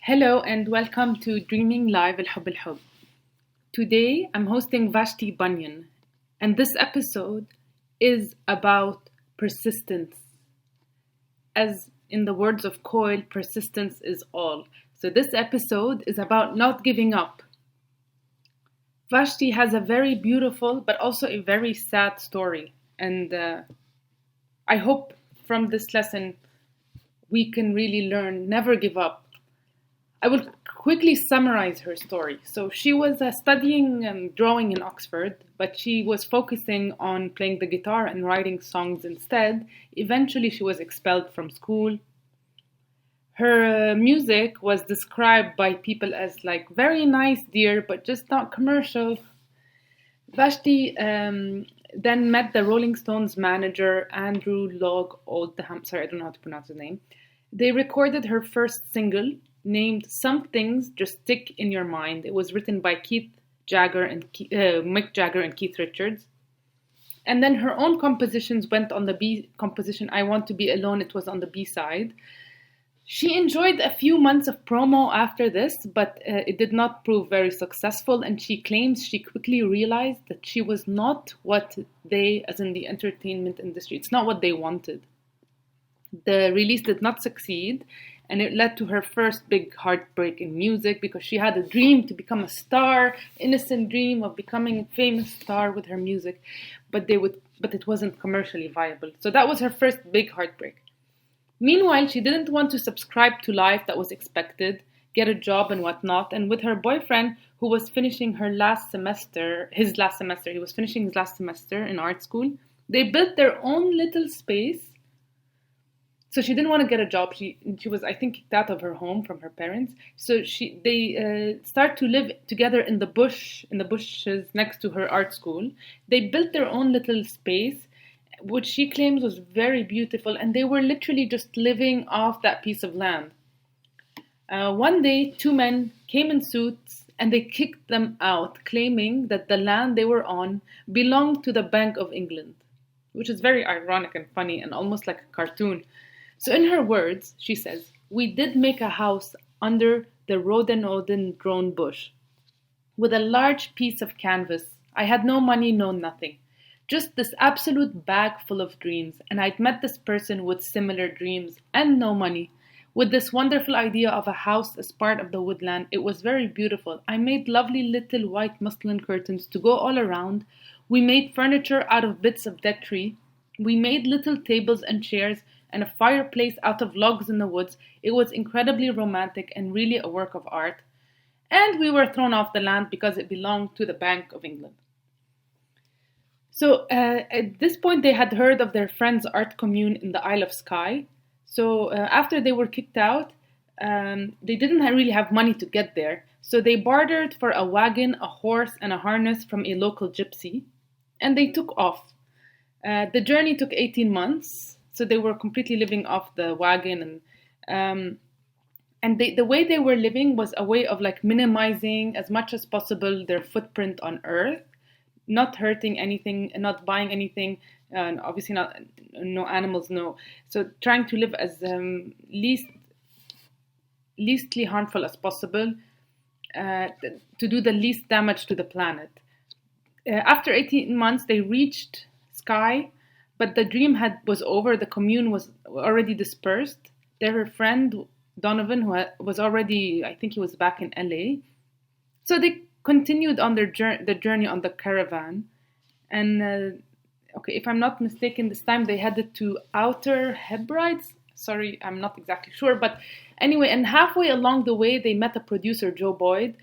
Hello and welcome to Dreaming Live الحب الحب. Today I'm hosting Vashti Bunyan, and this episode is about persistence. As in the words of Coyle, persistence is all. So this episode is about not giving up. Vashti has a very beautiful but also a very sad story, and I hope from this lesson we can really learn never give up. I will quickly summarize her story. So she was studying drawing in Oxford, but she was focusing on playing the guitar and writing songs instead. Eventually, she was expelled from school. Her music was described by people as like very nice, dear, but just not commercial. Vashti then met the Rolling Stones manager, Andrew Loog Oldham. Sorry, I don't know how to pronounce his name. They recorded her first single, named Some Things Just Stick in Your Mind. It was written by Mick Jagger and Keith Richards. And then her own compositions went on the B composition, I Want to Be Alone. It was on the B side. She enjoyed a few months of promo after this, but it did not prove very successful. And she claims she quickly realized that she was not what they, as in the entertainment industry, it's not what they wanted. The release did not succeed, and it led to her first big heartbreak in music because she had a dream to become a star, innocent dream of becoming a famous star with her music, but it wasn't commercially viable. So that was her first big heartbreak. Meanwhile, she didn't want to subscribe to life that was expected, get a job and whatnot, and with her boyfriend, who was finishing he was finishing his last semester in art school, they built their own little space. So she didn't want to get a job. She was, I think, kicked out of her home from her parents. So they start to live together in the bushes next to her art school. They built their own little space, which she claims was very beautiful, and they were literally just living off that piece of land. One day, two men came in suits and they kicked them out, claiming that the land they were on belonged to the Bank of England, which is very ironic and funny and almost like a cartoon. So in her words, she says, "We did make a house under the rhododendron bush with a large piece of canvas. I had no money, no nothing. Just this absolute bag full of dreams. And I'd met this person with similar dreams and no money, with this wonderful idea of a house as part of the woodland. It was very beautiful. I made lovely little white muslin curtains to go all around. We made furniture out of bits of dead tree. We made little tables and chairs and a fireplace out of logs in the woods. It was incredibly romantic and really a work of art. And we were thrown off the land because it belonged to the Bank of England." So at this point, they had heard of their friend's art commune in the Isle of Skye. So after they were kicked out, they didn't really have money to get there. So they bartered for a wagon, a horse, and a harness from a local gypsy. And they took off. The journey took 18 months. So they were completely living off the wagon, and the way they were living was a way of like minimizing as much as possible their footprint on Earth, not hurting anything, and not buying anything, and obviously no animals, no. So trying to live as leastly harmful as possible, to do the least damage to the planet. After 18 months, they reached Skye. But the dream was over. The commune was already dispersed. Their friend Donovan, who was already, I think he was back in LA. So they continued on the journey on the caravan. And if I'm not mistaken, this time they headed to Outer Hebrides. Sorry, I'm not exactly sure. But anyway, and halfway along the way, they met a producer, Joe Boyd.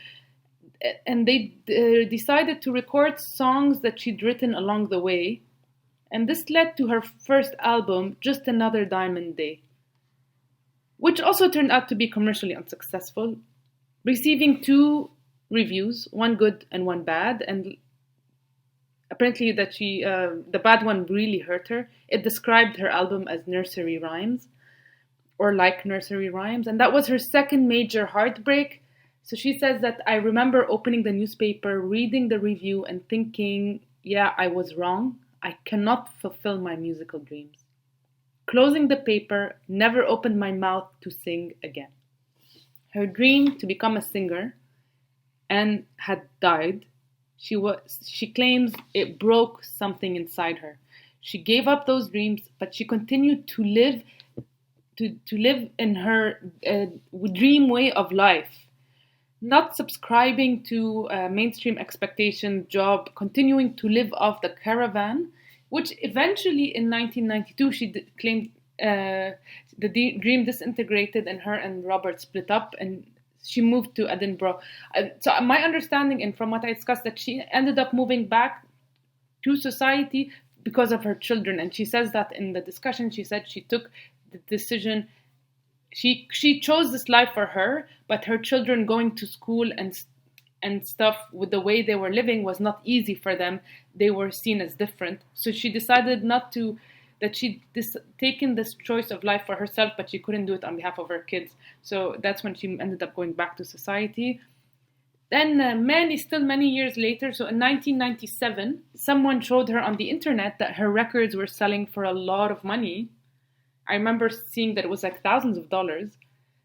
And they decided to record songs that she'd written along the way. And this led to her first album, Just Another Diamond Day, which also turned out to be commercially unsuccessful, receiving 2 reviews, one good and one bad. And apparently that the bad one really hurt her. It described her album as nursery rhymes, or like nursery rhymes. And that was her second major heartbreak. So she says that, "I remember opening the newspaper, reading the review and thinking, yeah, I was wrong. I cannot fulfill my musical dreams. Closing the paper, never opened my mouth to sing again." her dream to become a singer and had died. She claims it broke something inside her. She gave up those dreams, but she continued to live in her dream way of life, not subscribing to mainstream expectation job, continuing to live off the caravan, which eventually in 1992 she claimed the dream disintegrated and her and Robert split up and she moved to Edinburgh. So my understanding and from what I discussed that she ended up moving back to society because of her children. And she says that in the discussion, she said she took the decision. She chose this life for her, but her children going to school and stuff with the way they were living was not easy for them. They were seen as different. So she decided that she'd taken this choice of life for herself, but she couldn't do it on behalf of her kids. So that's when she ended up going back to society. Then many years later, so in 1997, someone showed her on the internet that her records were selling for a lot of money. I remember seeing that it was like thousands of dollars.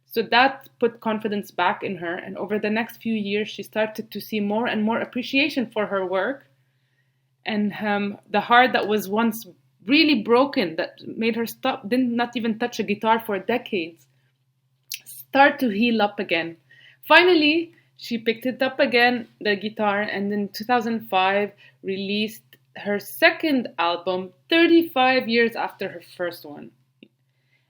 So that put confidence back in her. And over the next few years, she started to see more and more appreciation for her work. And the heart that was once really broken, that made her not even touch a guitar for decades, start to heal up again. Finally, she picked it up again, the guitar, and in 2005 released her second album 35 years after her first one.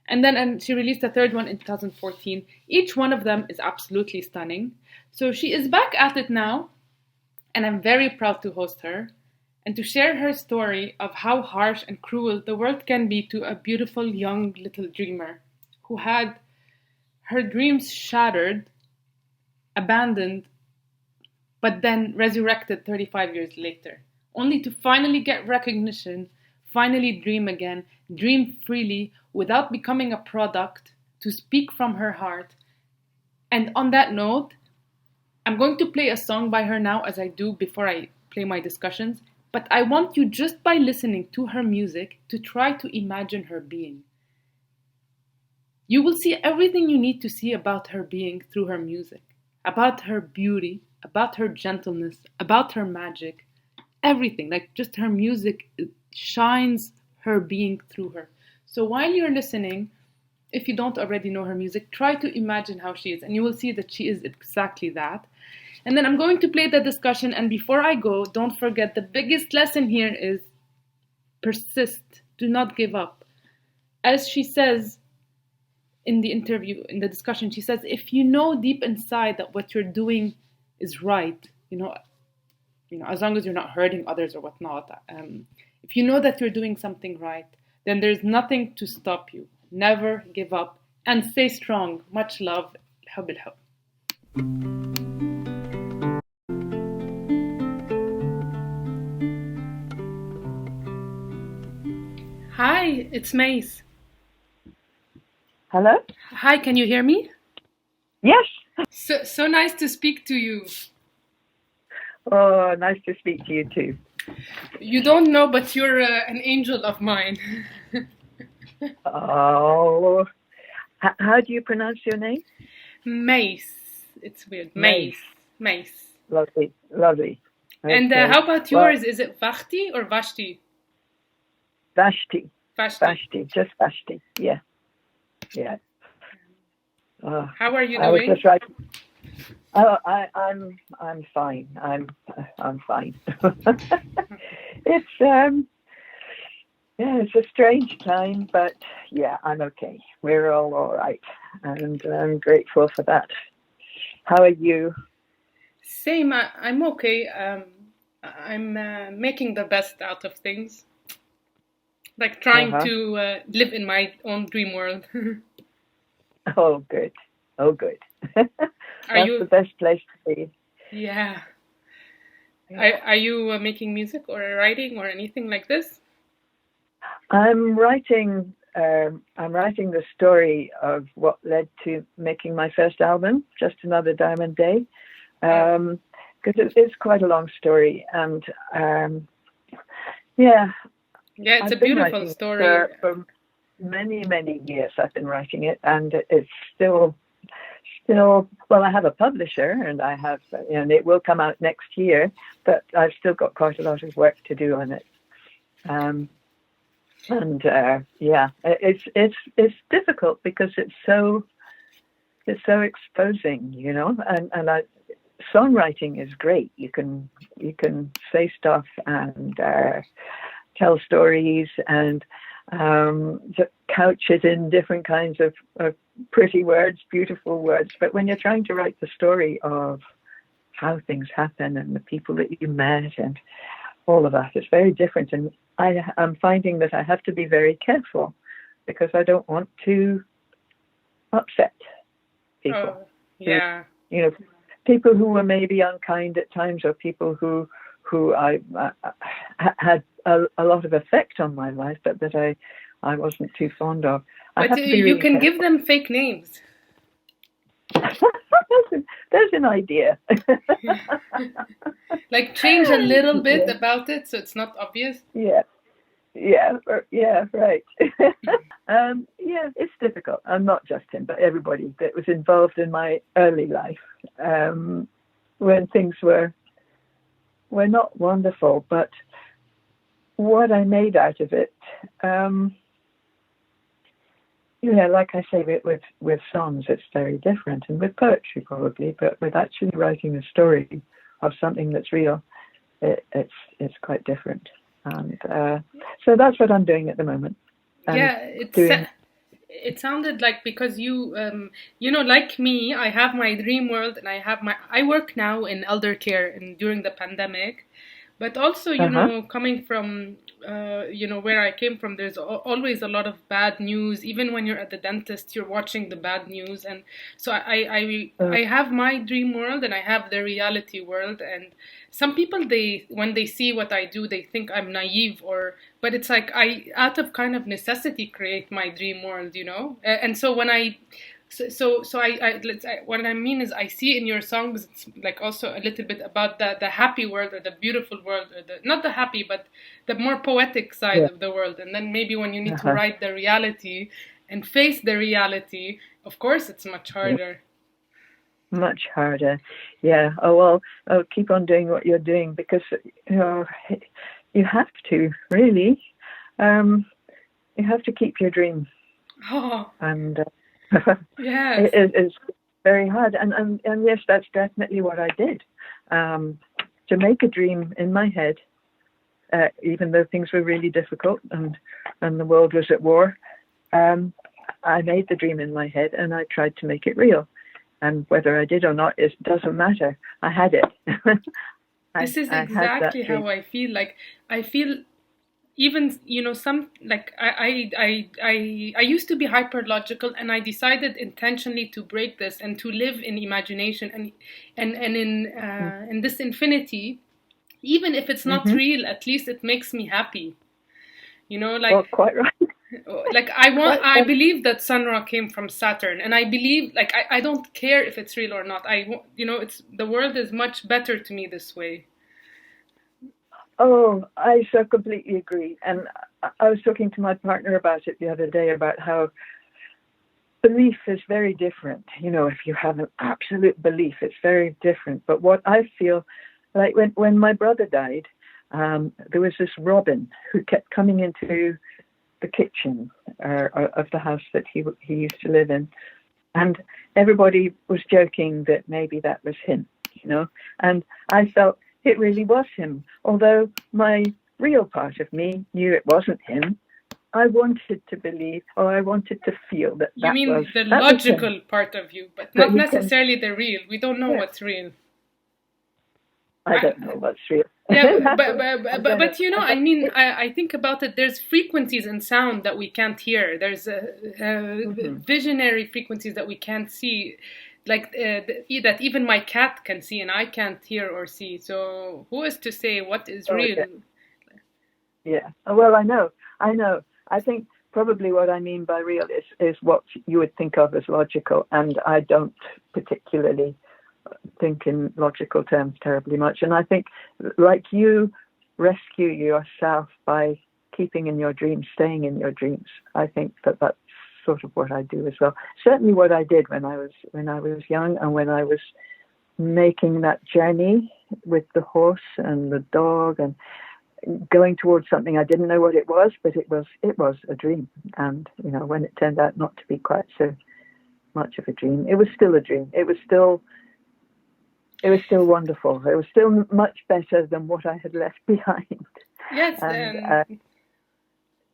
And she released a third one in 2014. Each one of them is absolutely stunning. So she is back at it now, and I'm very proud to host her and to share her story of how harsh and cruel the world can be to a beautiful young little dreamer who had her dreams shattered, abandoned, but then resurrected 35 years later, only to finally get recognition, finally dream again, dream freely without becoming a product, to speak from her heart. And on that note, I'm going to play a song by her now, as I do before I play my discussions. But I want you, just by listening to her music, to try to imagine her being. You will see everything you need to see about her being through her music, about her beauty, about her gentleness, about her magic, everything. Like just her music shines her being through her. So while you're listening, if you don't already know her music, try to imagine how she is, and you will see that she is exactly that. And then I'm going to play the discussion, and before I go, don't forget the biggest lesson here is persist. Do not give up. As she says in the interview, in the discussion, she says, if you know deep inside that what you're doing is right, as long as you're not hurting others or whatnot, if you know that you're doing something right, then there's nothing to stop you. Never give up and stay strong. Much love. الحب الحب. Hi, it's Mace. Hello? Hi, can you hear me? Yes. So nice to speak to you. Oh, nice to speak to you too. You don't know, but you're an angel of mine. Oh, how do you pronounce your name? Mace. It's weird. Mace. Lovely. Okay. And how about yours? Is it Vashti or Vashti? Vashti. Just Vashti. Yeah. How are you doing? I was just writing. Oh, I'm fine. I'm fine. It's a strange time, but yeah, I'm okay. We're all right, and I'm grateful for that. How are you? Same. I'm okay. I'm making the best out of things. Like trying to live in my own dream world. Oh, good. That's the best place to be. Yeah. Are you making music or writing or anything like this? I'm writing the story of what led to making my first album, Just Another Diamond Day, because it's quite a long story, and it's a beautiful story. For many years I've been writing it, and it's still well, I have a publisher, and and it will come out next year, but I've still got quite a lot of work to do on it. It's difficult because it's so exposing, and songwriting is great. You can say stuff and tell stories and couch it in different kinds of pretty words, beautiful words. But when you're trying to write the story of how things happen and the people that you met and all of that, it's very different. And I'm finding that I have to be very careful because I don't want to upset people. Oh, yeah. People who were maybe unkind at times, or people who I had a lot of effect on my life, but that I wasn't too fond of. But you can give them fake names. There's an idea. Like change a little bit about it so it's not obvious. Yeah, right. It's difficult. And not just him, but everybody that was involved in my early life, when things were not wonderful, but what I made out of it, like I say, with songs, it's very different, and with poetry probably, but with actually writing a story of something that's real, it's quite different. And so that's what I'm doing at the moment. It sounded like, because you like me, I have my dream world, and I work now in elder care and during the pandemic, but also coming from where I came from, there's always a lot of bad news. Even when you're at the dentist, you're watching the bad news, and so I have my dream world and I have the reality world. And some people, when they see what I do, they think I'm naive, but it's like I, out of kind of necessity, create my dream world, And so when what I mean is, I see in your songs, it's like also a little bit about the happy world, or the beautiful world, or not the happy, but the more poetic side of the world. And then maybe when you need to write the reality and face the reality, of course, it's much harder. Much harder. Yeah. Oh, well, I'll keep on doing what you're doing, because, you have to, really. You have to keep your dream. Oh. And yes. It's very hard. And yes, that's definitely what I did. To make a dream in my head, even though things were really difficult and the world was at war, I made the dream in my head and I tried to make it real. And whether I did or not, it doesn't matter. I had it. This is exactly how I feel. Like, I feel even, some, like, I used to be hyper logical, and I decided intentionally to break this and to live in imagination and in this infinity. Even if it's not real, at least it makes me happy. Well, quite right. Like, I believe that Sun Ra came from Saturn, and I believe, like, I don't care if it's real or not. It's, the world is much better to me this way. Oh, I so completely agree. And I was talking to my partner about it the other day, about how belief is very different. If you have an absolute belief, it's very different. But what I feel like, when my brother died, there was this robin who kept coming into the kitchen of the house that he used to live in, and everybody was joking that maybe that was him, and I felt it really was him, although my real part of me knew it wasn't him. I wanted to believe, or I wanted to feel that you mean was, the logical part of you, but not necessarily the real. We don't know what's real. I don't know what's real. Yeah, but I mean, I think about it. There's frequencies in sound that we can't hear. There's visionary frequencies that we can't see, like that even my cat can see and I can't hear or see. So who is to say what is real? Yeah. Well, I know. I think probably what I mean by real is what you would think of as logical, and I don't particularly think in logical terms terribly much. And I think, like, you rescue yourself by keeping in your dreams, staying in your dreams. I think that's sort of what I do as well. Certainly, what I did when I was young, and when I was making that journey with the horse and the dog, and going towards something I didn't know what it was, but it was a dream. And when it turned out not to be quite so much of a dream, it was still a dream. It was still wonderful. It was still much better than what I had left behind. Yes, and,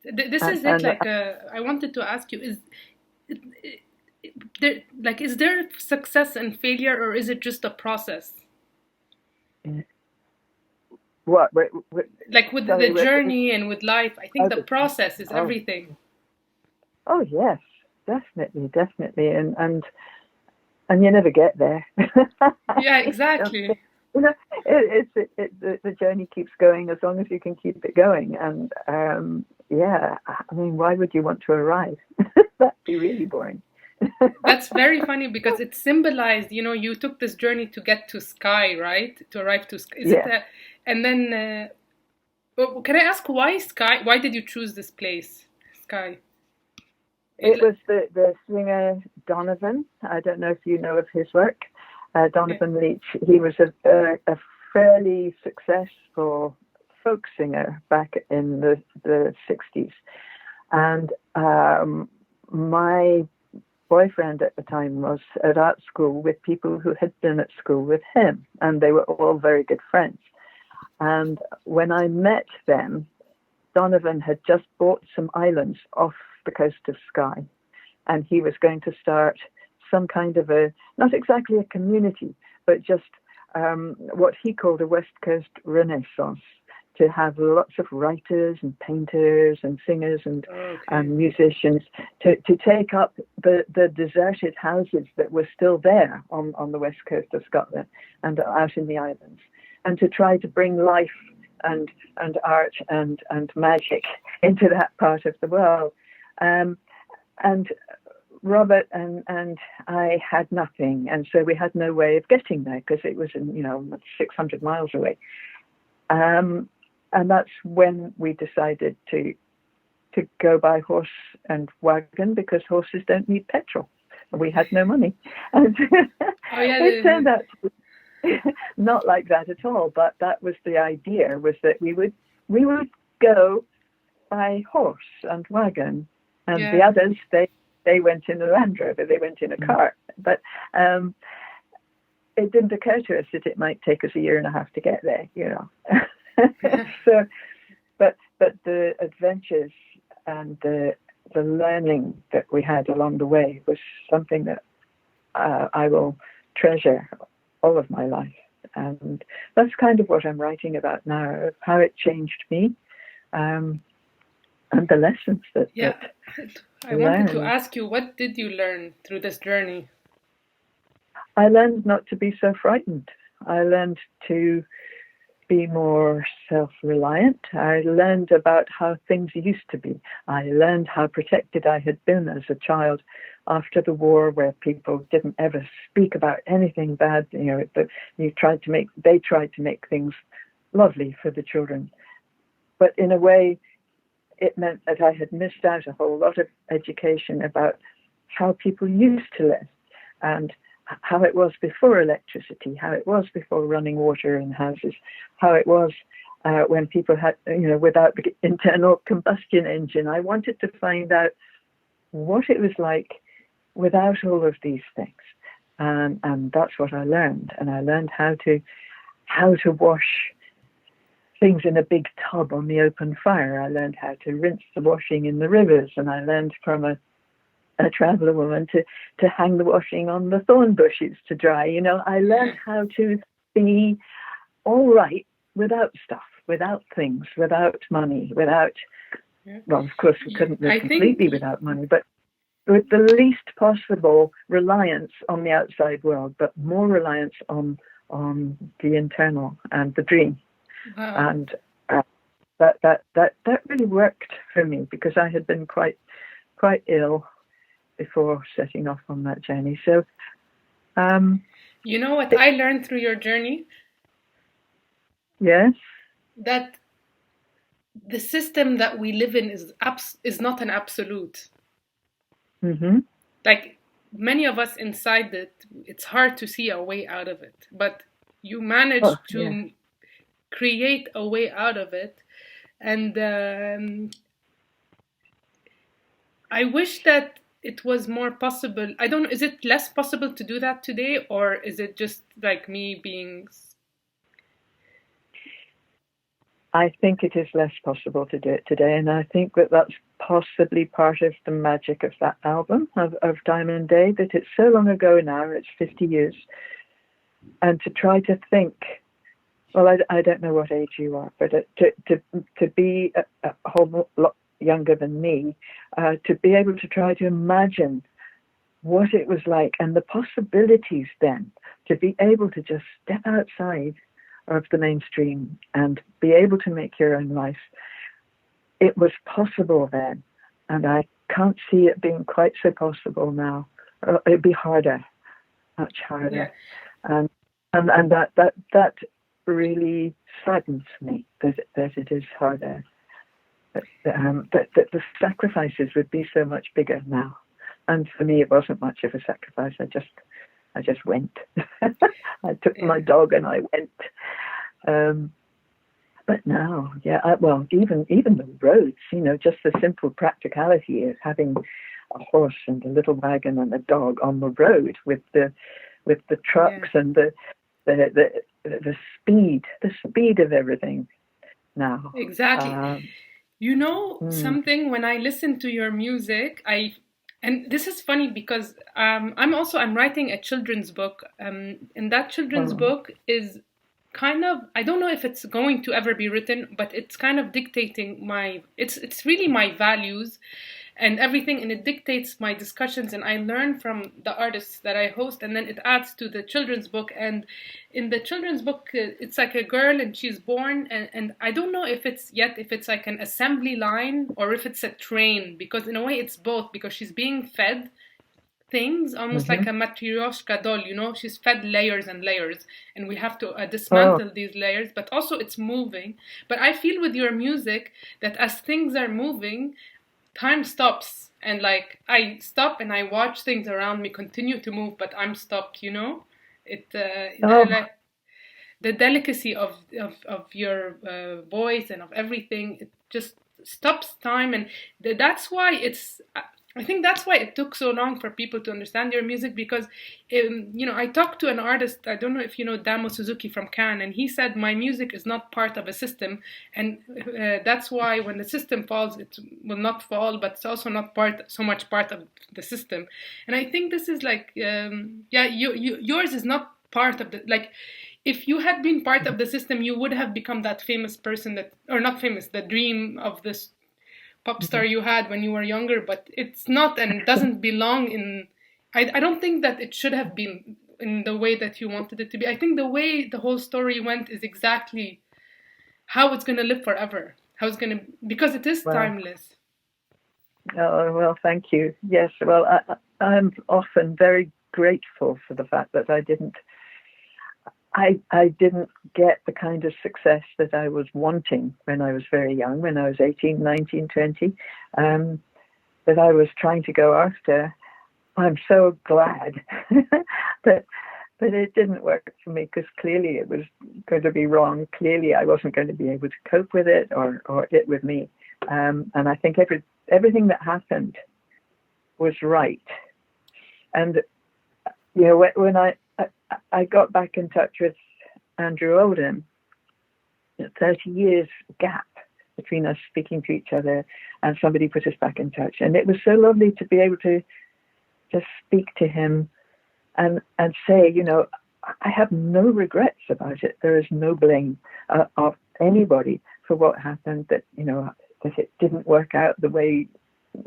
this is it. Like, I wanted to ask you: is there success and failure, or is it just a process? What? Like with the journey and with life, I think the process is everything. Oh yes, definitely, and you never get there. Yeah, exactly. The journey keeps going as long as you can keep it going, and yeah, I mean, why would you want to arrive? That'd be really boring. That's very funny because it symbolized, you took this journey to get to Skye, right? To arrive to Skye. And then, can I ask why Skye? Why did you choose this place, Skye? It was the singer Donovan. I don't know if you know of his work. Donovan Leitch. He was a fairly successful folk singer back in the 60s. And my boyfriend at the time was at art school with people who had been at school with him, and they were all very good friends. And when I met them, Donovan had just bought some islands off the coast of Skye, and he was going to start some kind of not exactly a community, but just what he called a West Coast Renaissance, to have lots of writers and painters and singers and musicians to take up the deserted houses that were still there on the west coast of Scotland and out in the islands, and to try to bring life and art and magic into that part of the world. And Robert and I had nothing, and so we had no way of getting there because it was 600 miles away. And that's when we decided to go by horse and wagon, because horses don't need petrol. We had no money. And it turned out to be not like that at all, but that was the idea, was that we would go by horse and wagon, and the others, they went in a Land Rover, they went in a cart. But it didn't occur to us that it might take us a year and a half to get there, So, but the adventures and the learning that we had along the way was something that I will treasure all of my life, and that's kind of what I'm writing about now, how it changed me, and the lessons that. I wanted to ask you, what did you learn through this journey? I learned not to be so frightened. I learned to be more self-reliant. I learned about how things used to be. I learned how protected I had been as a child after the war, where people didn't ever speak about anything bad. But they tried to make things lovely for the children. But in a way, it meant that I had missed out a whole lot of education about how people used to live, and how it was before electricity, how it was before running water in houses, how it was when people had, without the internal combustion engine. I wanted to find out what it was like without all of these things. And that's what I learned. And I learned how to wash things in a big tub on the open fire. I learned how to rinse the washing in the rivers, and I learned from a traveller woman to hang the washing on the thorn bushes to dry. I learned how to be all right without stuff, without things, without money, well, of course we couldn't live completely without money, but with the least possible reliance on the outside world, but more reliance on the internal and the dream. Wow. And that really worked for me, because I had been quite ill before setting off on that journey. So, you know what I learned through your journey? Yes. That the system that we live in is not an absolute. Mm-hmm. Like many of us inside it, it's hard to see a way out of it, but you Oh, managed yeah. to create a way out of it. And I wish that it was more possible. I don't know, is it less possible to do that today, or is it just like me being. I think it is less possible to do it today, and I think that that's possibly part of the magic of that album of Diamond Day, that it's so long ago now, it's 50 years, and to try to think, well, I don't know what age you are, but to be a whole lot younger than me, to be able to try to imagine what it was like and the possibilities then, to be able to just step outside of the mainstream and be able to make your own life. It was possible then, and I can't see it being quite so possible now. It'd be harder, much harder, Yeah. And that really saddens me that it is harder. That the sacrifices would be so much bigger now. And for me, it wasn't much of a sacrifice. I just went. I took my dog and I went. But now, yeah, well, even the roads, just the simple practicality of having a horse and a little wagon and a dog on the road with the trucks and the speed of everything now. Exactly. Something, when I listen to your music, and this is funny because I'm writing a children's book, and that children's book is kind of, I don't know if it's going to ever be written, but it's kind of dictating it's really my values and everything, and it dictates my discussions, and I learn from the artists that I host, and then it adds to the children's book. And in the children's book, it's like a girl and she's born, and I don't know if it's like an assembly line or if it's a train, because in a way it's both, because she's being fed things almost like a matryoshka doll, she's fed layers and layers, and we have to dismantle these layers, but also it's moving. But I feel with your music that as things are moving, time stops, and like I stop and I watch things around me continue to move, but I'm stopped. Like the delicacy of your voice and of everything, it just stops time, and that's why I think that's why it took so long for people to understand your music, because I talked to an artist, I don't know if you know Damo Suzuki from Cannes, and he said my music is not part of a system, and that's why when the system falls, it will not fall, but it's also not so much part of the system. And I think this is like yours is not part of the, like, if you had been part of the system, you would have become that famous person that, or not famous, the dream of this pop star you had when you were younger, but it's not, and doesn't belong in. I don't think that it should have been in the way that you wanted it to be. I think the way the whole story went is exactly how it's going to live forever. How it's going to, because it is timeless. Oh, well, thank you. Yes, well, I'm often very grateful for the fact that I didn't get the kind of success that I was wanting when I was very young, when I was 18, 19, 20, that I was trying to go after. I'm so glad that it didn't work for me, because clearly it was going to be wrong. Clearly I wasn't going to be able to cope with it, or it with me. And I think everything that happened was right. And when I got back in touch with Andrew Oldham, 30 years gap between us speaking to each other, and somebody put us back in touch. And it was so lovely to be able to just speak to him and say, I have no regrets about it. There is no blame of anybody for what happened, that it didn't work out the way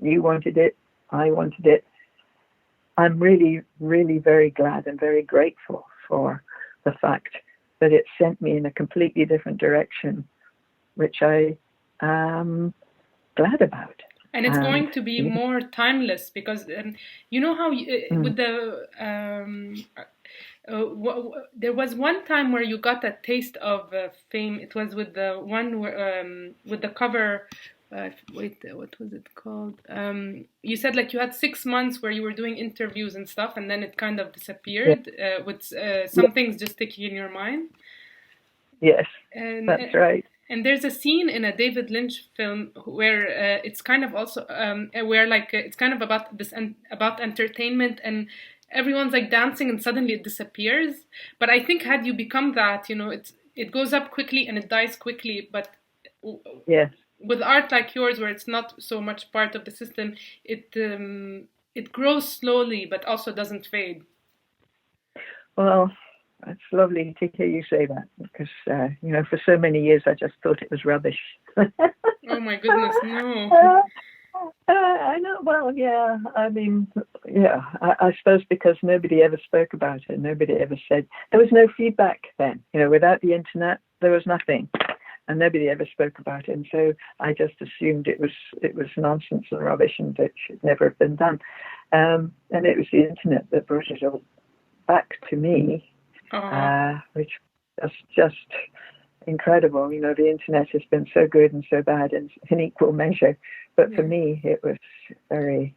you wanted it, I wanted it. I'm really, really very glad and very grateful for the fact that it sent me in a completely different direction, which I am glad about. And it's going to be more timeless, because you know how with the there was one time where you got a taste of fame. It was with the one with the cover wait, what was it called? You said like you had 6 months where you were doing interviews and stuff, and then it kind of Yeah, disappeared with yeah, some things just sticking in your mind. yes, And that's right. and there's a scene in a David Lynch film where it's kind of also where like it's kind of about this about entertainment, and everyone's like dancing and suddenly it disappears. But I think had you become that, it goes up quickly and it dies quickly. But Yes. with art like yours, where it's not so much part of the system, it grows slowly but also doesn't fade. Well, it's lovely to hear you say that because, for so many years I just thought it was rubbish. Oh my goodness, no. I know. Well, yeah. I mean, yeah. I suppose because nobody ever spoke about it. Nobody ever said there was no feedback then. Without the internet, there was nothing, and nobody ever spoke about it. And so I just assumed it was nonsense and rubbish, and it should never have been done. And it was the internet that brought it all back to me, which was just incredible. The internet has been so good and so bad in equal measure. But for me, it was very,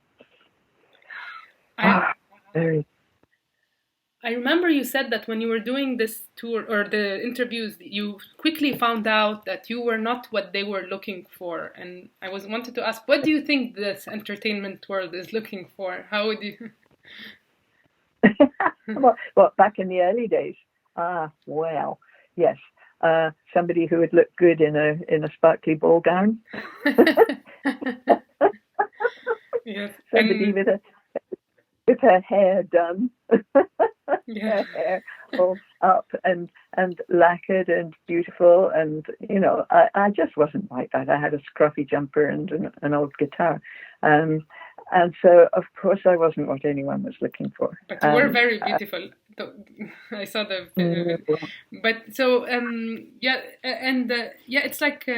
very. I remember you said that when you were doing this tour or the interviews, you quickly found out that you were not what they were looking for. And I wanted to ask, what do you think this entertainment world is looking for? How would you? Well, back in the early days, well, yes, somebody who would look good in a sparkly ball gown. Yes. Somebody with her hair done, Yeah. her hair all up and lacquered and beautiful, and I just wasn't like that. I had a scruffy jumper and an old guitar, and so of course I wasn't what anyone was looking for. But you were very beautiful. I saw the but so yeah, and yeah, it's like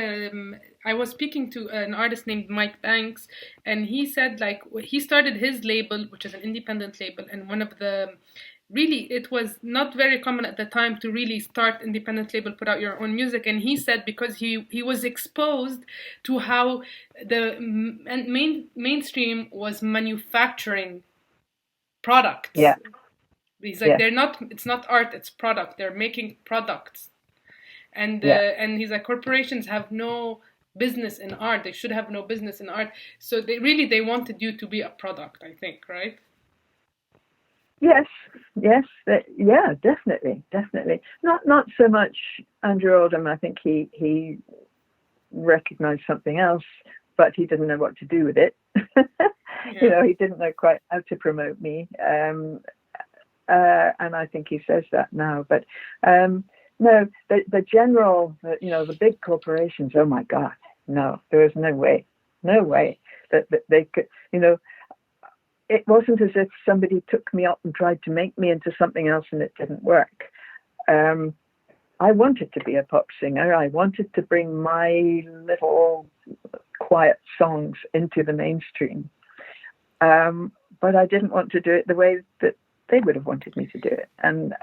I was speaking to an artist named Mike Banks, and he said like he started his label, which is an independent label, and one of the really it was not very common at the time to really start independent label, put out your own music. And he said because he was exposed to how the mainstream was manufacturing products. Yeah. He's like, it's not art, it's product. They're making products. And he's like, corporations have no business in art. They should have no business in art. So they wanted you to be a product, I think, right? Yes, yeah, definitely. Not so much Andrew Oldham. I think he recognized something else, but he didn't know what to do with it. He didn't know quite how to promote me. And I think he says that now. But no, the general, the big corporations. Oh my God, no, there was no way that they could. It wasn't as if somebody took me up and tried to make me into something else and it didn't work. I wanted to be a pop singer. I wanted to bring my little quiet songs into the mainstream. But I didn't want to do it the way that they would have wanted me to do it. And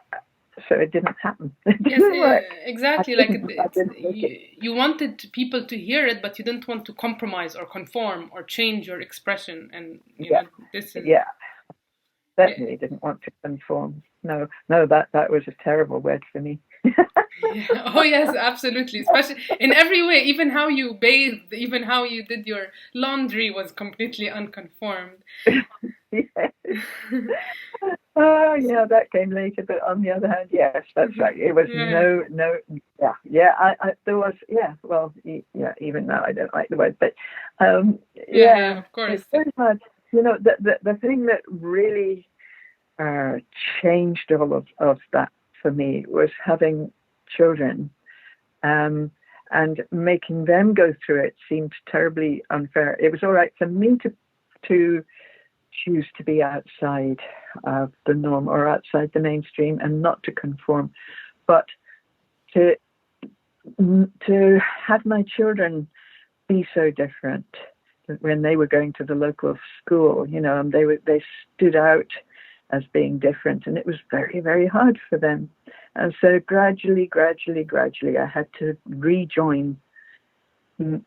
so it didn't happen. It didn't work. Exactly. You wanted people to hear it, but you didn't want to compromise or conform or change your expression. And this is certainly didn't want to conform. No, that was a terrible word for me. Oh yes, absolutely. Especially in every way, even how you bathed, even how you did your laundry was completely unconformed. Yes. Oh yeah, that came later. But on the other hand, yes, that's right. It was no. There was Well, even now I don't like the word, but of course. It's very much. The thing that really changed all of that for me was having children, and making them go through it seemed terribly unfair. It was all right for me to choose to be outside of the norm or outside the mainstream and not to conform, but to have my children be so different when they were going to the local school, and they stood out as being different, and it was very, very hard for them. And so gradually, I had to rejoin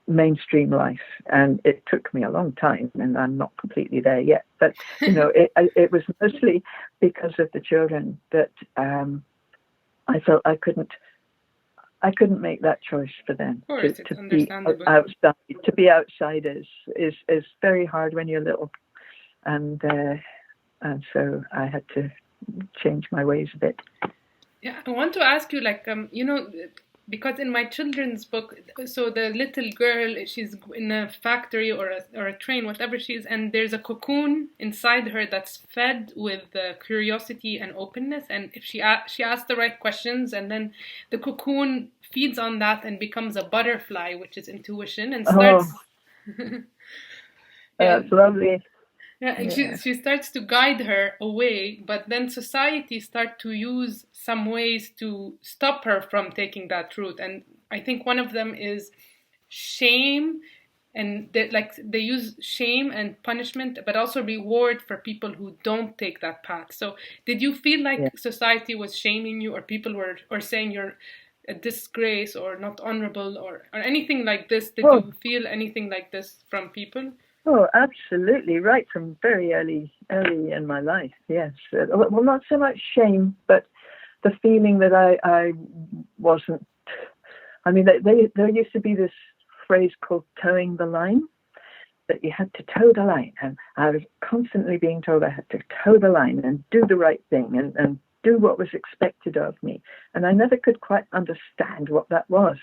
mainstream life, and it took me a long time, and I'm not completely there yet. But it was mostly because of the children that I felt I couldn't make that choice for them. Of course, it's understandable. To be outside is very hard when you're little, and so I had to change my ways a bit. Yeah, I want to ask you, because in my children's book, so the little girl, she's in a factory or a train, whatever she is, and there's a cocoon inside her that's fed with curiosity and openness. And if she asks the right questions, and then the cocoon feeds on that and becomes a butterfly, which is intuition, and starts. That's lovely. Yeah, and she starts to guide her away, but then society starts to use some ways to stop her from taking that route. And I think one of them is shame, and they use shame and punishment, but also reward for people who don't take that path. So did you feel like society was shaming you, or people were saying you're a disgrace or not honorable or anything like this? Did you feel anything like this from people? Oh, absolutely. Right from very early in my life, yes. Well, not so much shame, but the feeling that I wasn't. I mean, there used to be this phrase called towing the line, that you had to toe the line. And I was constantly being told I had to toe the line and do the right thing and do what was expected of me. And I never could quite understand what that was.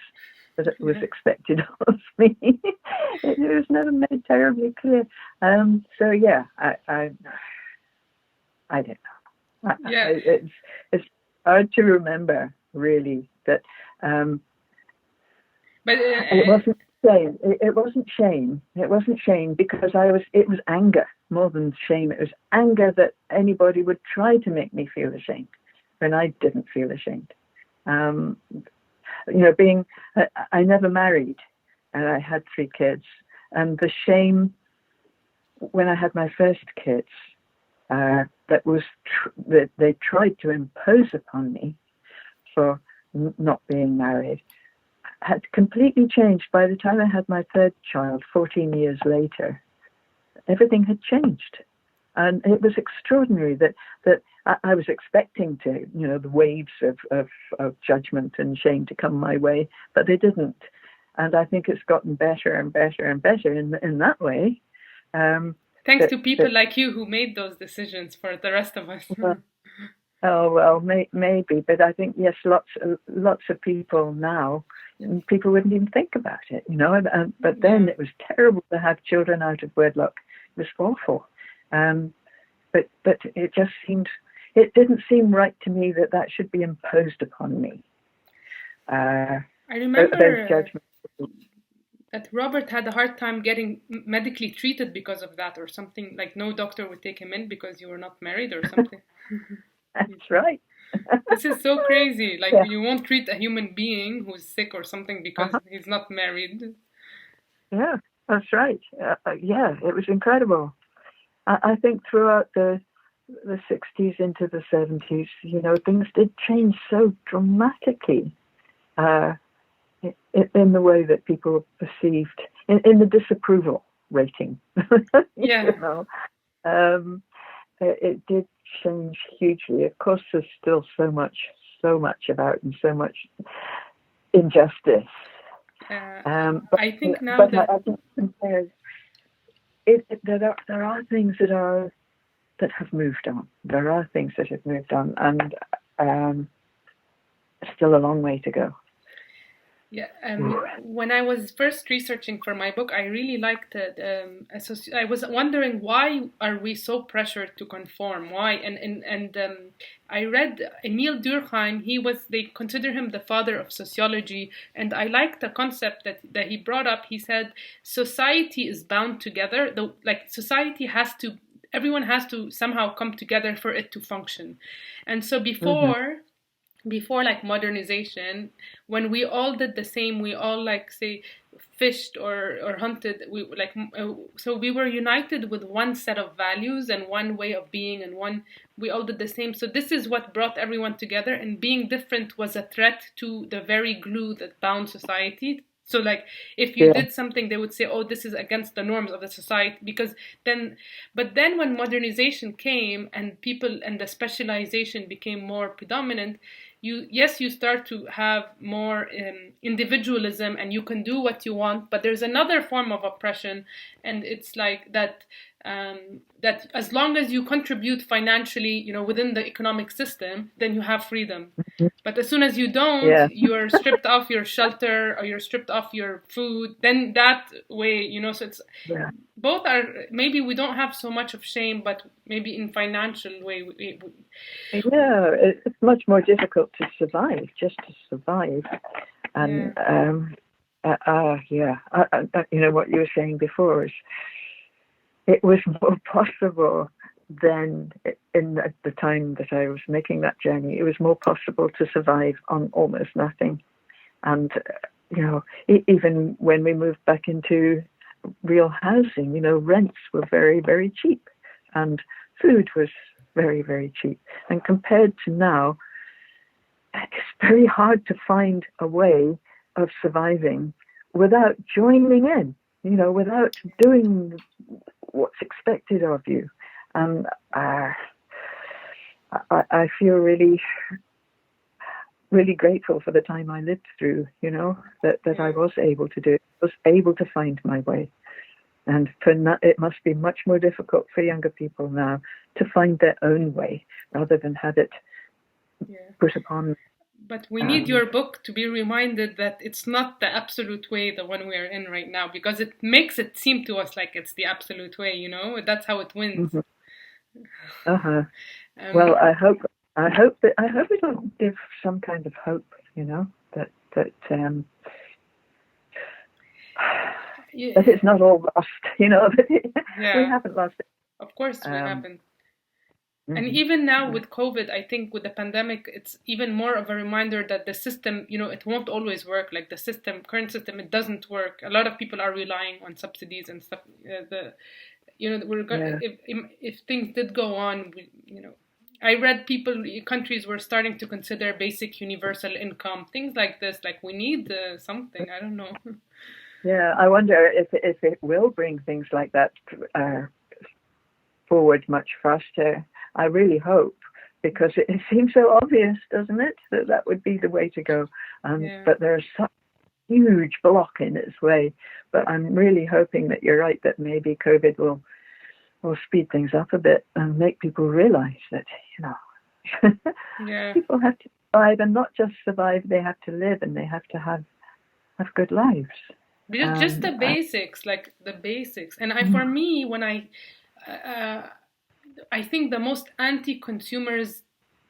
That it was expected of me. It was never made terribly clear. So yeah, I don't know. It's hard to remember really that. But it wasn't shame. It wasn't shame. It wasn't shame because it was anger more than shame. It was anger that anybody would try to make me feel ashamed when I didn't feel ashamed. I never married, and I had 3 kids. And the shame when I had my first kids, that they tried to impose upon me for not being married, had completely changed by the time I had my 3rd child, 14 years later. Everything had changed. And it was extraordinary that I was expecting to, the waves of judgment and shame to come my way, but they didn't. And I think it's gotten better and better and better in that way. Thanks to people like you who made those decisions for the rest of us. Maybe, but I think yes, lots of people now, people wouldn't even think about it, But then it was terrible to have children out of wedlock. It was awful. But it didn't seem right to me that should be imposed upon me. I remember that Robert had a hard time getting medically treated because of that, or something, like no doctor would take him in because you were not married or something. That's right. This is so crazy. You won't treat a human being who's sick or something because he's not married. Yeah, that's right. It was incredible. I think throughout the 60s into the 70s, things did change so dramatically in the way that people perceived, in the disapproval rating. Yeah. It did change hugely. Of course, there's still so much about and so much injustice. I think now I think compared. There are things that have moved on. There are things that have moved on, and still a long way to go. Yeah. When I was first researching for my book, I really liked it. I was wondering, why are we so pressured to conform? Why? And I read Emile Durkheim. They consider him the father of sociology, and I liked the concept that he brought up. He said society is bound together. Everyone has to somehow come together for it to function. And so before modernization, when we all did the same, we all say fished or hunted, so we were united with one set of values and one way of being, and we all did the same. So this is what brought everyone together, and being different was a threat to the very glue that bound society. So like if you did something, they would say, oh, this is against the norms of the society, because but then when modernization came and the specialization became more predominant, you start to have more individualism, and you can do what you want, but there's another form of oppression, and it's like that that as long as you contribute financially, within the economic system, then you have freedom. But as soon as you don't, you're stripped off your shelter, or you're stripped off your food. Then that way, so it's both are, maybe we don't have so much of shame, but maybe in financial way. It's much more difficult to survive, just to survive. And what you were saying before is, it was more possible then, at the time that I was making that journey, it was more possible to survive on almost nothing. And, even when we moved back into real housing, rents were very, very cheap, and food was very, very cheap. And compared to now, it's very hard to find a way of surviving without joining in, without doing what's expected of you. And I feel really, really grateful for the time I lived through, that I was able to do it, was able to find my way. And it must be much more difficult for younger people now to find their own way rather than have it put upon them. But we need your book to be reminded that it's not the absolute way, the one we are in right now, because it makes it seem to us like it's the absolute way, that's how it wins. Well, I hope it'll give some kind of hope, that it's not all lost, that we haven't lost it. Of course we haven't. And even now with COVID, I think with the pandemic, it's even more of a reminder that the system, it won't always work. Like the current system, it doesn't work. A lot of people are relying on subsidies and stuff. If things did go on, I read countries were starting to consider basic universal income, things like this. Like we need something. I don't know. Yeah, I wonder if it will bring things like that forward much faster. I really hope, because it seems so obvious, doesn't it, that would be the way to go. But there's such a huge block in its way. But I'm really hoping that you're right, that maybe COVID will speed things up a bit and make people realize that, people have to survive, and not just survive, they have to live, and they have to have good lives. Just the basics, like the basics. And for me, when I think the most anti-consumers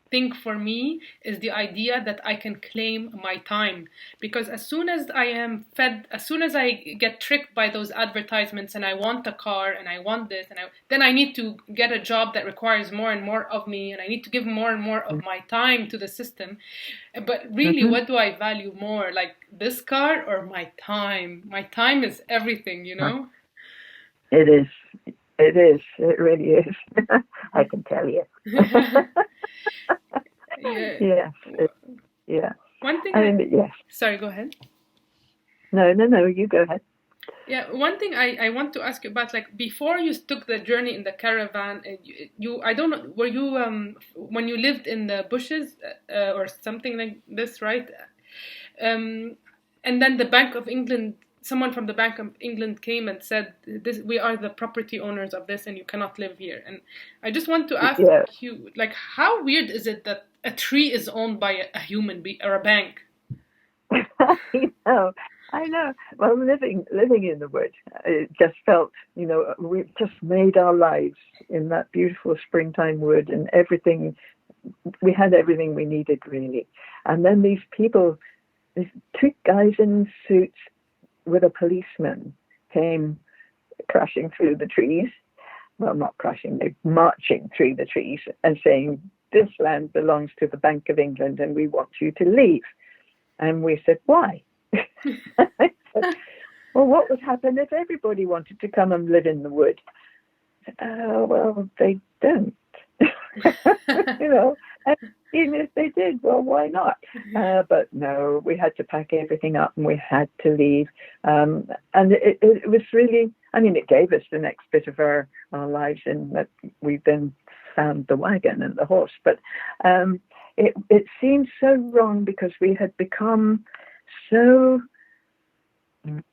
thing for me is the idea that I can claim my time. Because as soon as I am fed, as soon as I get tricked by those advertisements and I want a car and I want this, then I need to get a job that requires more and more of me, and I need to give more and more of my time to the system. But really, what do I value more? Like this car or my time? My time is everything, It is. It is. It really is. I can tell you. Yes. Yeah. One thing. Yes. Sorry, go ahead. No. You go ahead. Yeah. One thing I want to ask you about, like before you took the journey in the caravan, I don't know, were you when you lived in the bushes or something like this, right? And then the Bank of England. Someone from the Bank of England came and said, we are the property owners of this and you cannot live here. And I just want to ask you, like, how weird is it that a tree is owned by a human being or a bank? I know. Well, living in the wood, it just felt, we've just made our lives in that beautiful springtime wood, and everything, we had everything we needed, really. And then these two guys in suits with a policeman came crashing through the trees. Well, not crashing, they're marching through the trees and saying, this land belongs to the Bank of England and we want you to leave. And we said, why? I said, well, what would happen if everybody wanted to come and live in the wood? Well, they don't. And even if they did, well, why not? But no, we had to pack everything up and we had to leave. And it was really, I mean, it gave us the next bit of our lives in that we then found the wagon and the horse. But it seemed so wrong because we had become so,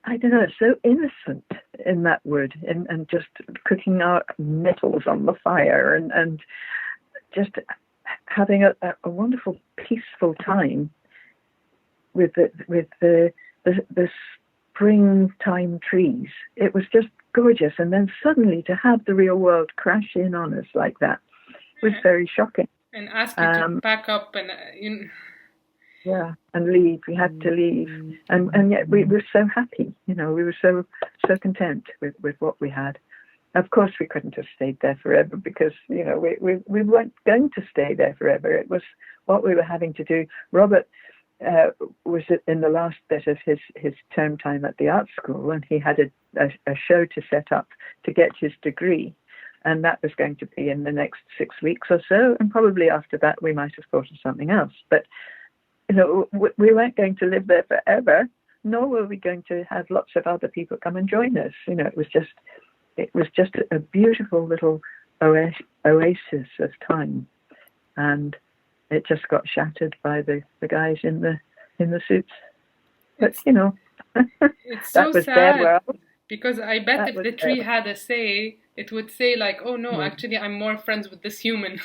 I don't know, so innocent in that wood and just cooking our nettles on the fire and just having a wonderful peaceful time with the springtime trees. It was just gorgeous, and then suddenly to have the real world crash in on us like that was very shocking. And ask you to pack up and yeah, and leave. We had to leave, and yet we were so happy. You know, we were so content with what we had. Of course, we couldn't have stayed there forever because, you know, we weren't going to stay there forever. It was what we were having to do. Robert was in the last bit of his term time at the art school, and he had a show to set up to get his degree. And that was going to be in the next 6 weeks or so. And probably after that, we might have thought of something else. But, you know, we weren't going to live there forever, nor were we going to have lots of other people come and join us. You know, it was just a beautiful little oasis of time, and it just got shattered by the guys in the suits. But you know, it's so that was sad their world. because I bet That if was the tree their had a say, it would say like, "Oh no, actually, I'm more friends with this human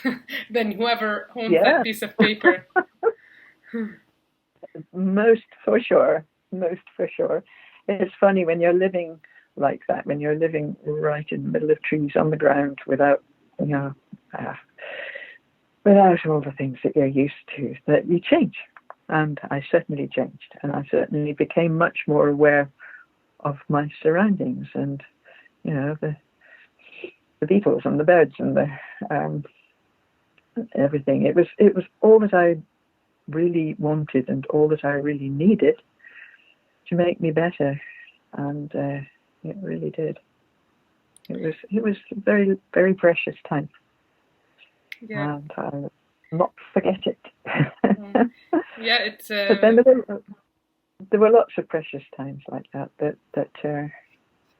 than whoever owns that yeah, piece of paper." most for sure. Most for sure. It's funny when you're living like that, when you're living right in the middle of trees on the ground without, you know, without all the things that you're used to, that you change. And I certainly changed, and I certainly became much more aware of my surroundings and, you know, the beetles and the birds and the everything. It was all that I really wanted and all that I really needed to make me better, and it really did. It was a very, very precious time, Yeah. and I will not forget it. Yeah, it's But then there were lots of precious times like that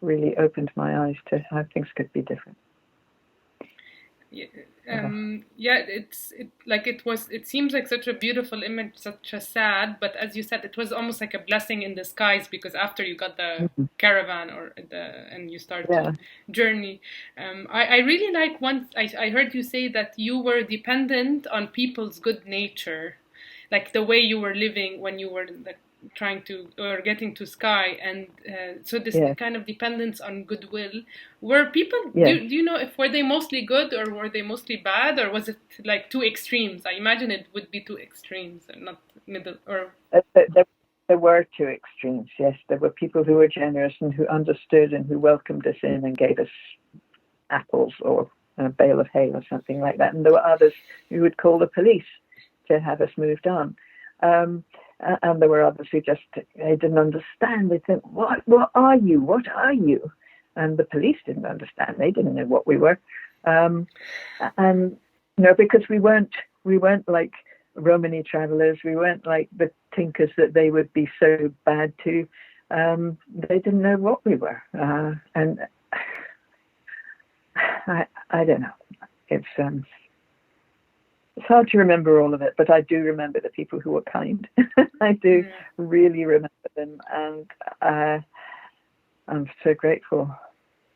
really opened my eyes to how things could be different. yeah, it seems like such a beautiful image, such a sad, but as you said, it was almost like a blessing in disguise because after you got the caravan and you started Yeah. journey, I really like once I heard you say that you were dependent on people's good nature, like the way you were living when you were like trying to or getting to Skye, and so this Yeah. kind of dependence on goodwill. Were people Yeah. do you know if were they mostly good or were they mostly bad, or was it like two extremes? I imagine it would be two extremes and not middle or There were two extremes, yes. There were people who were generous and who understood and who welcomed us in and gave us apples or a bale of hay or something like that. And there were others who would call the police to have us moved on. And there were others who just, they didn't understand. They'd think, what are you? What are you? And the police didn't understand. They didn't know what we were. And, you know, because we weren't like Romany travelers. We weren't like the tinkers that they would be so bad to. They didn't know what we were. And I don't know. It's hard to remember all of it, but I do remember the people who were kind. I do really remember them, and I'm so grateful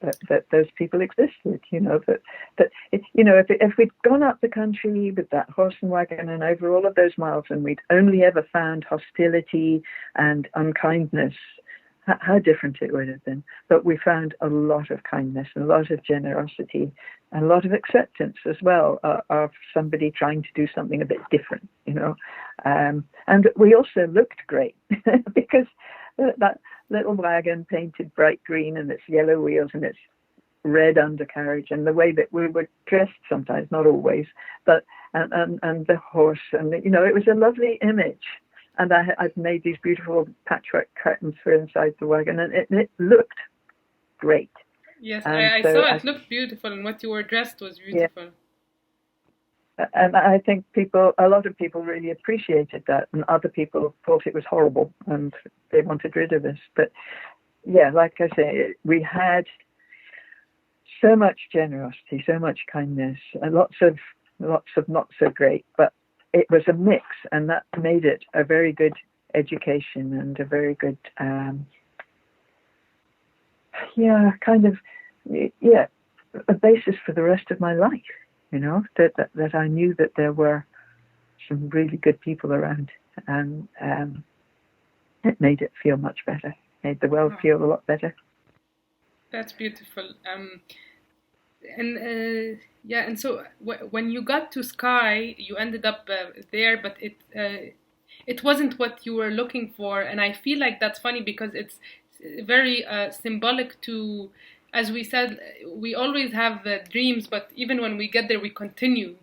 that those people existed. You know that you know if we'd gone up the country with that horse and wagon and over all of those miles, and we'd only ever found hostility and unkindness, how different it would have been. But we found a lot of kindness and a lot of generosity and a lot of acceptance as well of somebody trying to do something a bit different, you know. And we also looked great because that little wagon painted bright green and its yellow wheels and its red undercarriage and the way that we were dressed sometimes, not always, but and the horse and you know, it was a lovely image. And I've made these beautiful patchwork curtains for inside the wagon, and it looked great. Yes, I saw it looked beautiful, and what you were dressed was beautiful. And I think a lot of people really appreciated that, and other people thought it was horrible and they wanted rid of us. But yeah, like I say, we had so much generosity, so much kindness, and lots of not so great, but it was a mix, and that made it a very good education and a very good, a basis for the rest of my life. You know, that I knew that there were some really good people around, and it made it feel much better. Made the world feel a lot better. That's beautiful. And so when you got to Skye, you ended up there, but it wasn't what you were looking for, and I feel like that's funny because it's very symbolic to, as we said, we always have dreams, but even when we get there, we continue,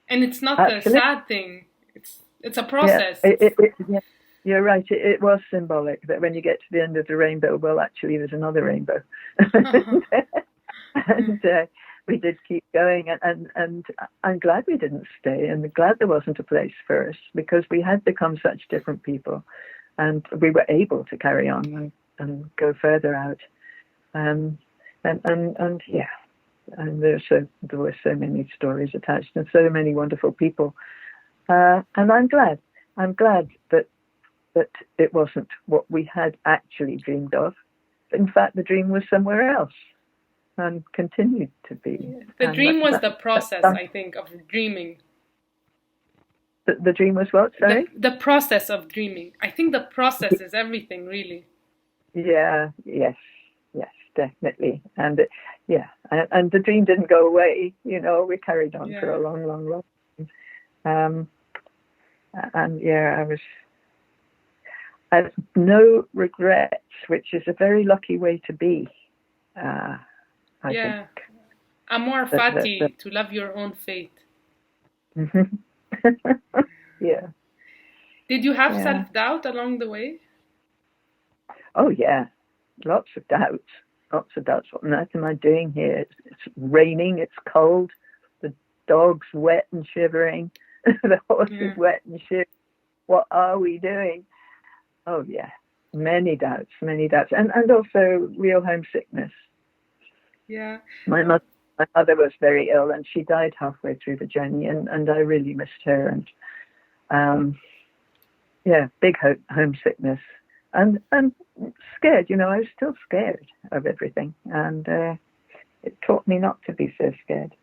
and it's not Absolutely. a sad thing. It's a process. Yeah, you're right. It was symbolic that when you get to the end of the rainbow, well, actually, there's another rainbow. And we did keep going, and I'm glad we didn't stay, and glad there wasn't a place for us, because we had become such different people, and we were able to carry on and go further out, and yeah, and there were so many stories attached and so many wonderful people, and I'm glad that it wasn't what we had actually dreamed of. In fact, the dream was somewhere else. And continued to be. The dream was the process, I think, of dreaming. The dream was what, sorry? The process of dreaming. I think the process is everything, really. Yeah, yes, definitely. And and the dream didn't go away, you know, we carried on for a long, long, long time. And yeah, I have no regrets, which is a very lucky way to be. I think. Amor fati, to love your own fate. Yeah. Did you have self-doubt along the way? Oh, yeah. Lots of doubts. What on earth am I doing here? It's raining, it's cold, the dog's wet and shivering, the horse is wet and shivering. What are we doing? Oh, yeah. Many doubts. And also real homesickness. Yeah. My mother was very ill, and she died halfway through the journey, and I really missed her, and big homesickness, and scared. You know, I was still scared of everything, and it taught me not to be so scared.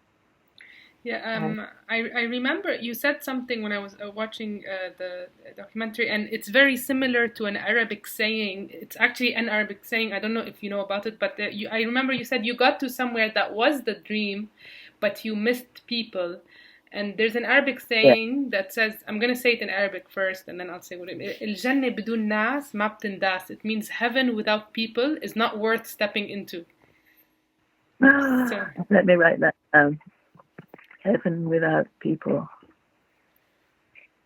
Yeah, I remember you said something when I was watching the documentary, and it's very similar to an Arabic saying. It's actually an Arabic saying. I don't know if you know about it, but I remember you said you got to somewhere that was the dream, but you missed people. And there's an Arabic saying that says, I'm going to say it in Arabic first, and then I'll say what it means. الجنة بدون ناس ما بتنداس. It means heaven without people is not worth stepping into. So, let me write that down. Heaven without people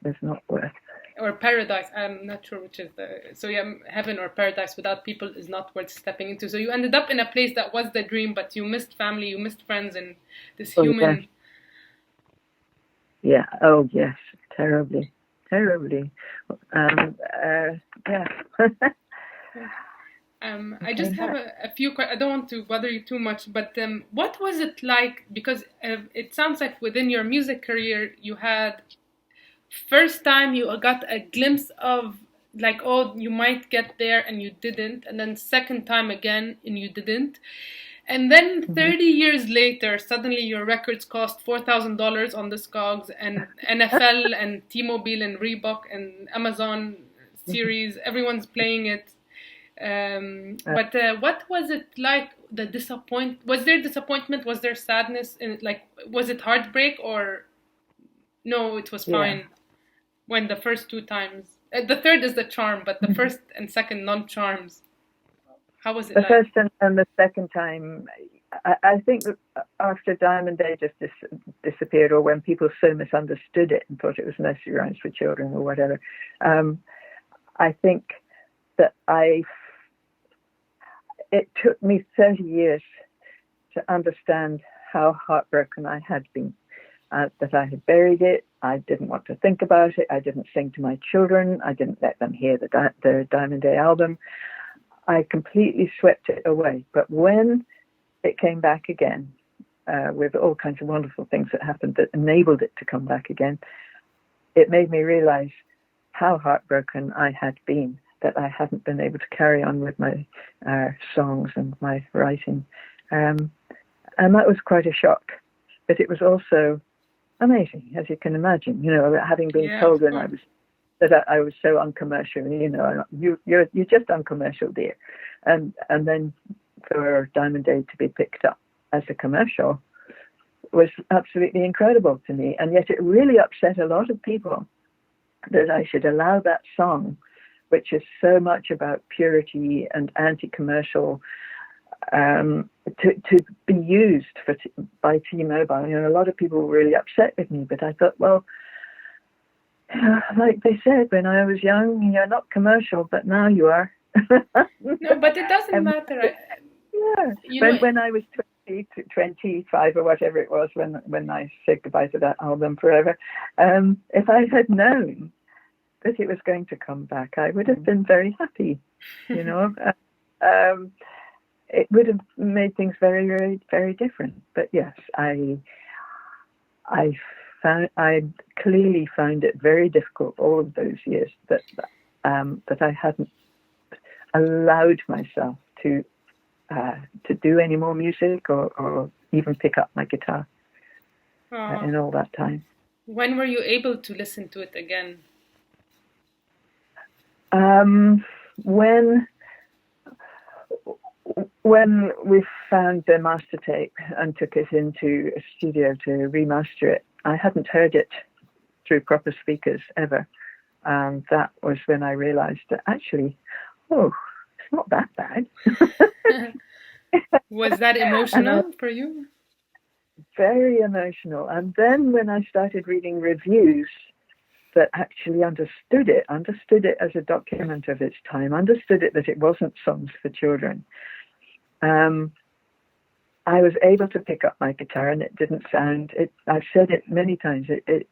is not worth. Or paradise, I'm not sure which is heaven or paradise without people is not worth stepping into. So you ended up in a place that was the dream, but you missed family, you missed friends, and this human. Yeah. Oh yes, terribly. Yeah. I just have a few questions. I don't want to bother you too much, but what was it like? Because it sounds like within your music career, you had first time you got a glimpse of like, oh, you might get there and you didn't, and then second time again and you didn't. And then 30 years later, suddenly your records cost $4,000 on Discogs, and NFL and T-Mobile and Reebok and Amazon series, everyone's playing it. But what was it like? Was there disappointment? Was there sadness? And like, was it heartbreak or no? It was fine. When the first two times, the third is the charm, but the first and second non-charms. How was it? The first and the second time, I think after Diamond Day just disappeared, or when people so misunderstood it and thought it was nursery rhymes for children or whatever, I think that it took me 30 years to understand how heartbroken I had been. that I had buried it. I didn't want to think about it. I didn't sing to my children. I didn't let them hear the Diamond Day album. I completely swept it away. But when it came back again, with all kinds of wonderful things that happened that enabled it to come back again, it made me realize how heartbroken I had been, that I hadn't been able to carry on with my songs and my writing. And that was quite a shock. But it was also amazing, as you can imagine, having been told when I was that I was so uncommercial, you're just uncommercial, dear. And then for Diamond Day to be picked up as a commercial was absolutely incredible to me. And yet it really upset a lot of people that I should allow that song, which is so much about purity and anti-commercial, to be used by T-Mobile. A lot of people were really upset with me, but I thought, well, like they said when I was young, you're not commercial, but now you are. No, but it doesn't matter. When I was 25 or whatever it was, when I said goodbye to that album forever, if I had known that it was going to come back, I would have been very happy. It would have made things very, very, very different. But yes, I clearly found it very difficult all of those years that I hadn't allowed myself to do any more music or even pick up my guitar in all that time. When were you able to listen to it again? When we found the master tape and took it into a studio to remaster it, I hadn't heard it through proper speakers ever. And that was when I realized that actually, it's not that bad. Was that emotional for you? Very emotional. And then when I started reading reviews that actually understood it as a document of its time, understood it that it wasn't songs for children, I was able to pick up my guitar, and it didn't sound, I've said it many times, it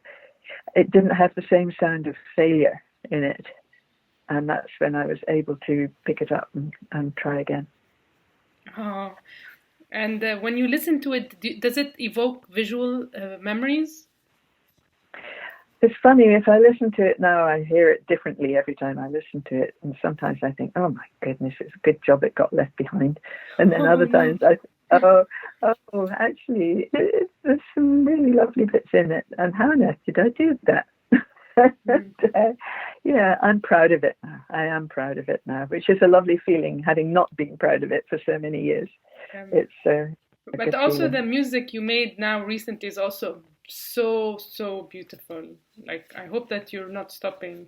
didn't have the same sound of failure in it. And that's when I was able to pick it up and try again. Oh, and when you listen to it, does it evoke visual memories? It's funny, if I listen to it now, I hear it differently every time I listen to it. And sometimes I think, oh my goodness, it's a good job it got left behind. And then other times I think, actually, there's some really lovely bits in it. And how on earth did I do that? Yeah, I'm proud of it. I am proud of it now, which is a lovely feeling, having not been proud of it for so many years. It's but also feeling. The music you made now recently is also so beautiful. Like, I hope that you're not stopping.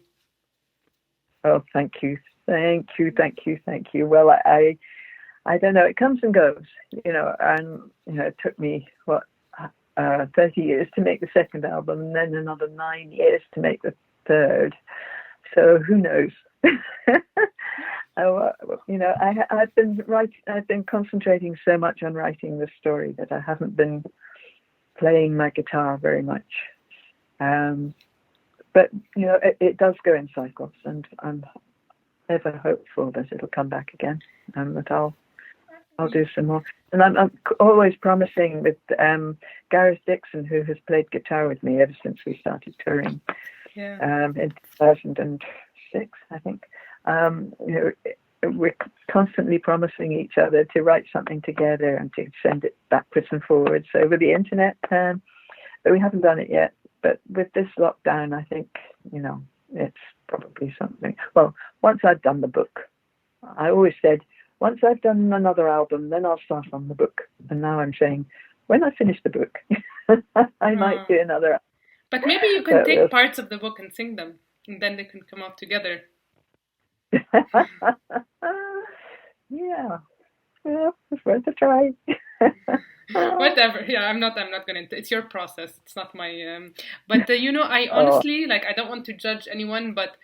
Oh, thank you. Well, I don't know, it comes and goes, and it took me 30 years to make the second album, and then another 9 years to make the third. So who knows? I've been concentrating so much on writing the story that I haven't been playing my guitar very much. But it does go in cycles, and I'm ever hopeful that it'll come back again, and that I'll do some more. And I'm always promising with Gareth Dixon, who has played guitar with me ever since we started touring in 2006, I think. We're constantly promising each other to write something together and to send it backwards and forwards over the internet. But we haven't done it yet. But with this lockdown, I think, it's probably something. Well, once I've done the book, I always said, once I've done another album, then I'll start on the book. And now I'm saying, when I finish the book, I might do another album. But maybe you can take parts of the book and sing them, and then they can come out together. Yeah, it's worth a try. Whatever. Yeah, I'm not gonna. It's your process. It's not my. But I honestly I don't want to judge anyone, but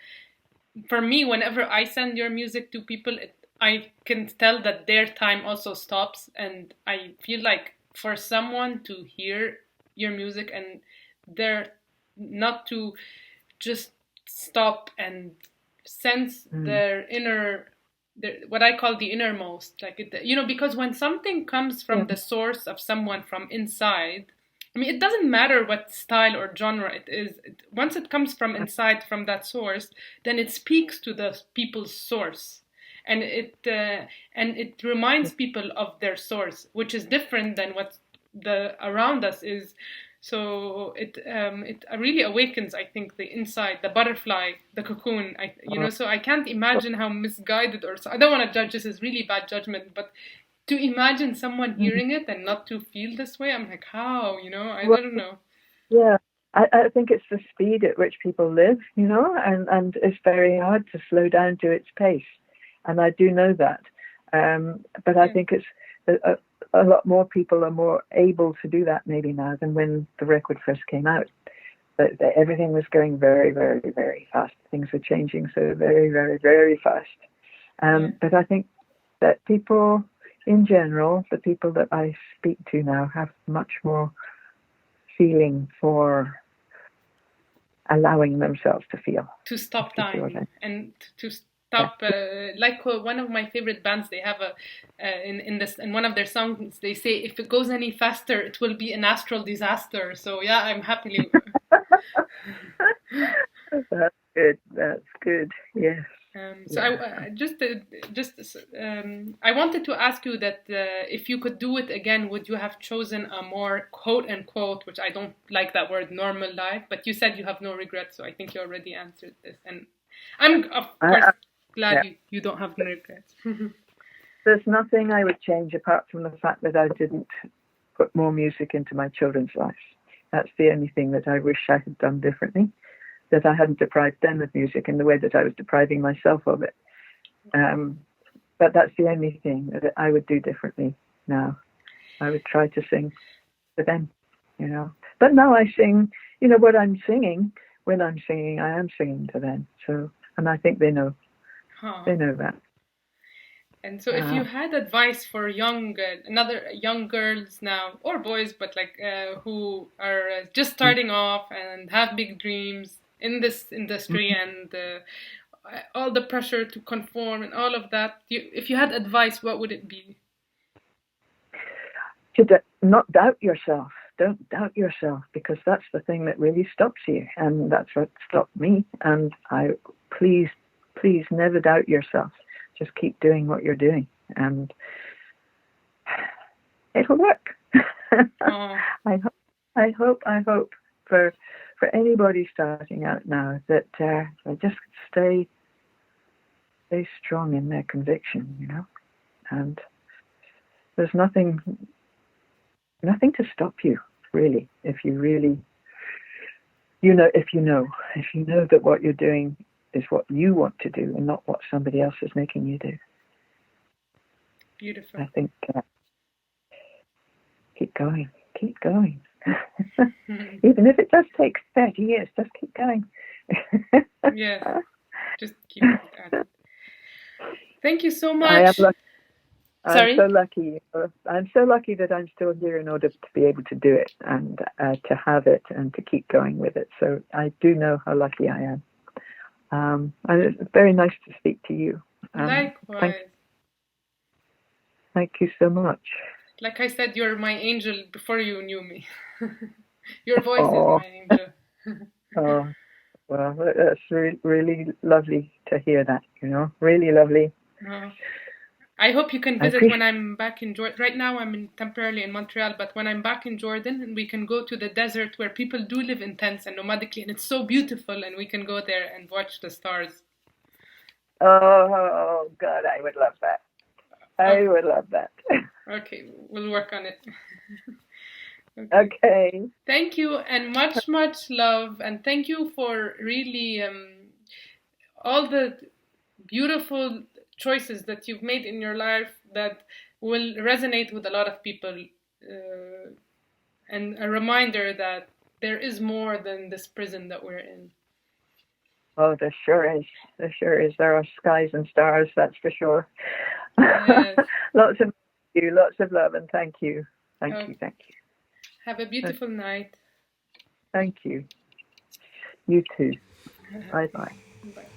for me, whenever I send your music to people, I can tell that their time also stops, and I feel like for someone to hear your music, and they're not to just stop and sense their inner, what I call the innermost, like because when something comes from the source of someone from inside, I mean, it doesn't matter what style or genre it is. Once it comes from inside, from that source, then it speaks to the people's source, and it reminds people of their source, which is different than what the around us is. So it really awakens, I think, the inside, the butterfly, the cocoon. So I can't imagine how misguided, or so. I don't want to judge. This is really bad judgment, but to imagine someone hearing it and not to feel this way, I'm like, how? I don't know. Yeah, I think it's the speed at which people live, and it's very hard to slow down to its pace, and I do know that. But I think it's a lot more people are more able to do that maybe now than when the record first came out. But everything was going very, very, very fast. Things were changing so very, very, very fast. But I think that people, in general, the people that I speak to now have much more feeling for allowing themselves to feel. To stop time and to stop. Like one of my favorite bands, they have in one of their songs, they say, if it goes any faster, it will be an astral disaster. So yeah, I'm happily. That's good. That's good. Yes. So I I wanted to ask you that if you could do it again, would you have chosen a more quote unquote, which I don't like that word, normal life? But you said you have no regrets, so I think you already answered this, and I'm of course glad you don't have no regrets. There's nothing I would change apart from the fact that I didn't put more music into my children's lives. That's the only thing that I wish I had done differently. That I hadn't deprived them of music in the way that I was depriving myself of it. But that's the only thing that I would do differently now. I would try to sing to them, But now I sing, what I'm singing. When I'm singing, I am singing to them. So, and I think they know. They know that. And so, if you had advice for young girls now, or boys, but like who are just starting off and have big dreams in this industry and all the pressure to conform and all of that, if you had advice, what would it be? To not doubt yourself. Don't doubt yourself, because that's the thing that really stops you, and that's what stopped me. And please never doubt yourself. Just keep doing what you're doing, and it'll work. I hope for anybody starting out now that they just stay strong in their conviction, and there's nothing to stop you, really, if you really, if you know that what you're doing is what you want to do and not what somebody else is making you do. Beautiful. I think keep going. Even if it does take 30 years, just keep going. Yeah, just keep at it. Thank you so much. I'm so lucky. I'm so lucky that I'm still here in order to be able to do it and to have it and to keep going with it. So I do know how lucky I am. And it's very nice to speak to you. Likewise. Thank you so much. Like I said, you're my angel before you knew me. Your voice is my angel. Well, that's really lovely to hear that, really lovely. I hope you can visit when I'm back in Jordan. Right now I'm temporarily in Montreal, but when I'm back in Jordan, and we can go to the desert where people do live in tents and nomadically, and it's so beautiful, and we can go there and watch the stars. Oh, God, I would love that. I would love that. Okay, we'll work on it. Okay. Thank you, and much love, and thank you for really all the beautiful choices that you've made in your life that will resonate with a lot of people, and a reminder that there is more than this prison that we're in. Oh, there sure is. There are skies and stars, that's for sure. Yes. Lots of love, and thank you. Thank you. Have a beautiful night. Thank you. You too. Bye bye. Bye.